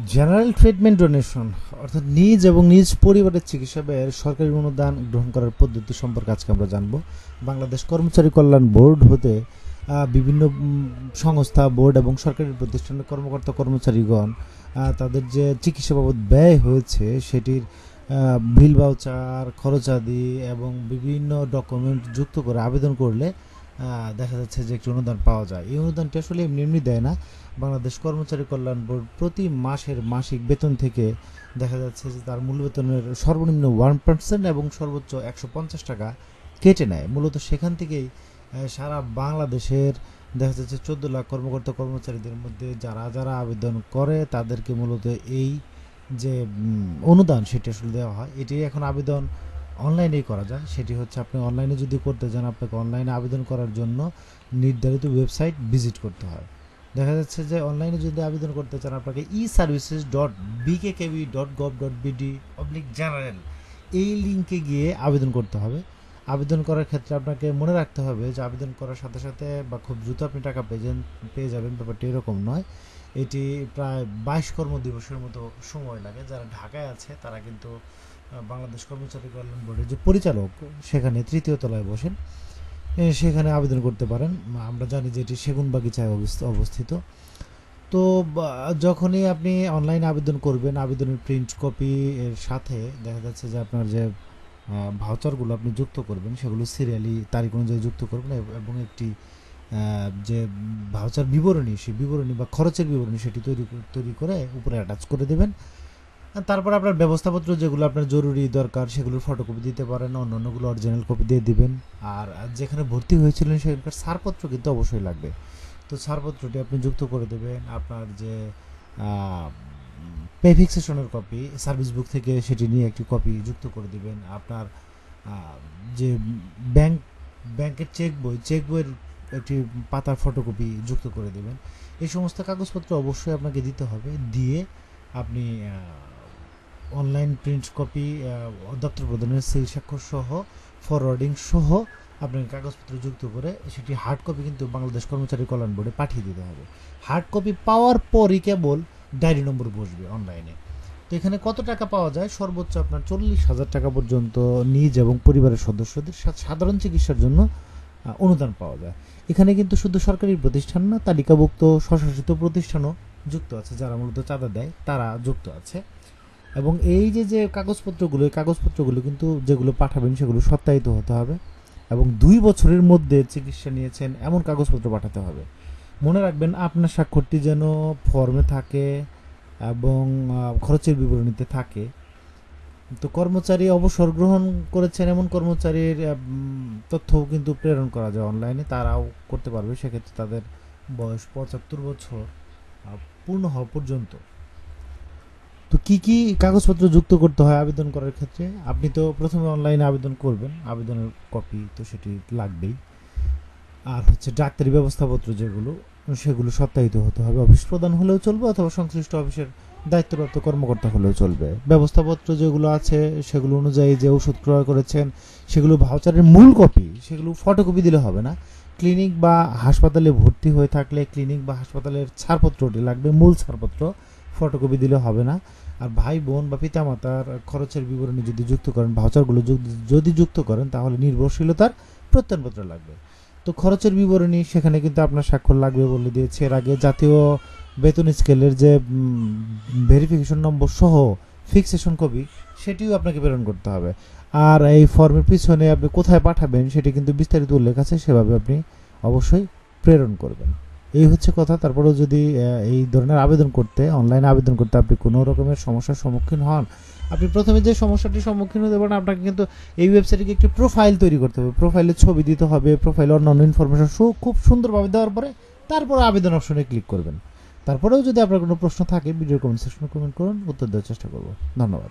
General treatment donation অর্থাৎ নিজ এবং নিজ পরিবারের চিকিৎসা ব্যয়ের সরকারি অনুদান গ্রহণ করার পদ্ধতি সম্পর্কে আজকে আমরা জানব। বাংলাদেশ কর্মচারী কল্যাণ বোর্ড হতে বিভিন্ন সংস্থা, বোর্ড এবং সরকারি প্রতিষ্ঠানের কর্মকর্তা কর্মচারীগণ তাদের যে চিকিৎসা বাবদ ব্যয় হয়েছে সেটির বিল ভাউচার, খরচাদি এবং বিভিন্ন ডকুমেন্ট যুক্ত করে আবেদন করলে দেখা যাচ্ছে যে একটি অনুদান পাওয়া যায়। এই অনুদানটি আসলে এমনি এমনি দেয় না। বাংলাদেশ কর্মচারী কল্যাণ বোর্ড প্রতি মাসের মাসিক বেতন থেকে দেখা যাচ্ছে যে তার মূল বেতনের সর্বনিম্ন 1% এবং সর্বোচ্চ 150 টাকা কেটে নেয়। মূলত সেখান থেকেই সারা বাংলাদেশের দেখা যাচ্ছে 14 লাখ কর্মকর্তা কর্মচারীদের মধ্যে যারা যারা আবেদন করে তাদেরকে মূলত এই যে অনুদান সেটি আসলে দেওয়া হয়। এটি এখন আবেদন অনলাইনেই করা যায়। সেটি হচ্ছে আপনি অনলাইনে যদি করতে চান আপনাকে অনলাইনে আবেদন করার জন্য নির্ধারিত ওয়েবসাইট ভিজিট করতে হয়। দেখা যাচ্ছে যে অনলাইনে যদি আবেদন করতে চান আপনাকে eservices.bkkb.gov.bd/general এই লিঙ্কে গিয়ে আবেদন করতে হবে। আবেদন করার ক্ষেত্রে আপনাকে মনে রাখতে হবে যে আবেদন করার সাথে সাথে বা খুব দ্রুত আপনি টাকা পেয়ে যাবেন, ব্যাপারটি এরকম নয়। এটি প্রায় 22 কর্মদিবসের মতো সময় লাগে। যারা ঢাকায় আছে তারা কিন্তু বাংলাদেশ কর্মচারী কল্যাণ বোর্ডের যে পরিচালক সেখানে 3য় তলায় বসেন, সেখানে আবেদন করতে পারেন। আমরা জানি যে এটি সেগুনবাগিচায় অবস্থিত। তো যখনই আপনি অনলাইনে আবেদন করবেন, আবেদনের প্রিন্ট কপি এর সাথে দেখা যাচ্ছে যে আপনার যে ভাউচারগুলো আপনি যুক্ত করবেন সেগুলো সিরিয়ালি তারিখ অনুযায়ী যুক্ত করবেন এবং একটি যে ভাউচার বিবরণী, সেই বিবরণী বা খরচের বিবরণী সেটি তৈরি করে উপরে অ্যাটাচ করে দেবেন। তারপর আপনার ব্যবস্থাপত্র যেগুলো আপনার জরুরি দরকার সেগুলোর ফটোকপি দিতে পারেন, অন্যান্যগুলো অরিজিনাল কপি দিয়ে দিবেন। আর যেখানে ভর্তি হয়েছিলেন সেখানকার ছাড়পত্র কিন্তু অবশ্যই লাগবে। তো ছাড়পত্রটি আপনি যুক্ত করে দেবেন। আপনার যে পে ফিক্সেশনের কপি সার্ভিস বুক থেকে সেটি নিয়ে একটি কপি যুক্ত করে দেবেন। আপনার যে ব্যাংকের চেক বইয়ের একটি পাতার ফটোকপি যুক্ত করে দেবেন। এই সমস্ত কাগজপত্র অবশ্যই আপনাকে দিতে হবে। দিয়ে আপনি অনলাইন প্রিন্ট কপি, দপ্তর প্রদানের সিল স্বাক্ষর সহ ফরওয়ার্ডিং সহ আপনার কাগজপত্র যুক্ত করে সেটি হার্ড কপি কিন্তু বাংলাদেশ কর্মচারী কল্যাণ বোর্ডে পাঠিয়ে দিতে হবে। হার্ড কপি পাওয়ার পরই কেবল ডায়েরি নম্বর বসবে অনলাইনে। তো এখানে কত টাকা পাওয়া যায়? সর্বোচ্চ আপনার 40,000 টাকা পর্যন্ত নিজ এবং পরিবারের সদস্যদের সাধারণ চিকিৎসার জন্য অনুদান পাওয়া যায়। এখানে কিন্তু শুধু সরকারি প্রতিষ্ঠান না, তালিকাভুক্ত স্বশাসিত প্রতিষ্ঠানও যুক্ত আছে। যারা মূলত চাঁদা দেয় তারা যুক্ত আছে। এবং এই যে কাগজপত্রগুলো, এই কাগজপত্রগুলো কিন্তু যেগুলো পাঠাবেন সেগুলো সত্যায়িত হতে হবে এবং 2 বছরের মধ্যে চিকিৎসা নিয়েছেন এমন কাগজপত্র পাঠাতে হবে। মনে রাখবেন আপনার স্বাক্ষরটি যেন ফর্মে থাকে এবং খরচের বিবরণীতে থাকে। তো কর্মচারী অবসর গ্রহণ করেছেন এমন কর্মচারীর তথ্যও কিন্তু প্রেরণ করা যায় অনলাইনে, তারাও করতে পারবে। সেক্ষেত্রে তাদের বয়স 75 বছর পূর্ণ হওয়া পর্যন্ত। তো কি কি কাগজপত্র যুক্ত করতে হয় আবেদন করার ক্ষেত্রে? আপনি তো প্রথমে অনলাইনে আবেদন করবেন, আবেদনের কপি তো সেটি লাগবেই। আর হচ্ছে ডাক্তারি ব্যবস্থাপত্র যেগুলো সেগুলো সত্যায়িত হতে হবে। অফিস প্রদান হলেও চলবে অথবা সংশ্লিষ্ট অফিসের দায়িত্বপ্রাপ্ত কর্মকর্তা হলেও চলবে। ব্যবস্থাপত্র যেগুলো আছে সেগুলো অনুযায়ী যে ওষুধ ক্রয় করেছেন সেগুলো ভাউচারের মূল কপি, সেগুলো ফটোকপি দিলে হবে না। ক্লিনিক বা হাসপাতালে ভর্তি হয়ে থাকলে ক্লিনিক বা হাসপাতালের ছাড়পত্রটি লাগবে, মূল ছাড়পত্র, ফটোকপি দিলে হবে না। আর ভাই বোন বা পিতামাতার খরচের বিবরণী যদি যুক্ত করেন, ভাউচারগুলো যদি যুক্ত করেন তাহলে নির্ভরশীলতার প্রত্যয়নপত্র লাগবে। তো খরচের বিবরণী সেখানে কিন্তু আপনার স্বাক্ষর লাগবে বলে দিয়েছে। এর আগে জাতীয় বেতন স্কেলের যে ভেরিফিকেশন নম্বর সহ ফিক্সেশন কপি সেটিও আপনাকে প্রেরণ করতে হবে। আর এই ফর্মের পিছনে আপনি কোথায় পাঠাবেন সেটি কিন্তু বিস্তারিত উল্লেখ আছে, সেভাবে আপনি অবশ্যই প্রেরণ করবেন। এই হচ্ছে কথা। তারপরেও যদি এই ধরনের আবেদন করতে, অনলাইনে আবেদন করতে আপনি কোনো রকমের সমস্যার সম্মুখীন হন, আপনি প্রথমে যে সমস্যাটির সম্মুখীন হতে পারেন, আপনাকে কিন্তু এই ওয়েবসাইটে একটি প্রোফাইল তৈরি করতে হবে। প্রোফাইলে ছবি দিতে হবে, প্রোফাইলে অন্যান্য ইনফরমেশন খুব সুন্দরভাবে দেওয়ার পরে তারপর আবেদন অপশনে ক্লিক করবেন। তারপরেও যদি আপনার কোনো প্রশ্ন থাকে ভিডিও কমেন্ট সেকশনে কমেন্ট করুন, উত্তর দেওয়ার চেষ্টা করব। ধন্যবাদ।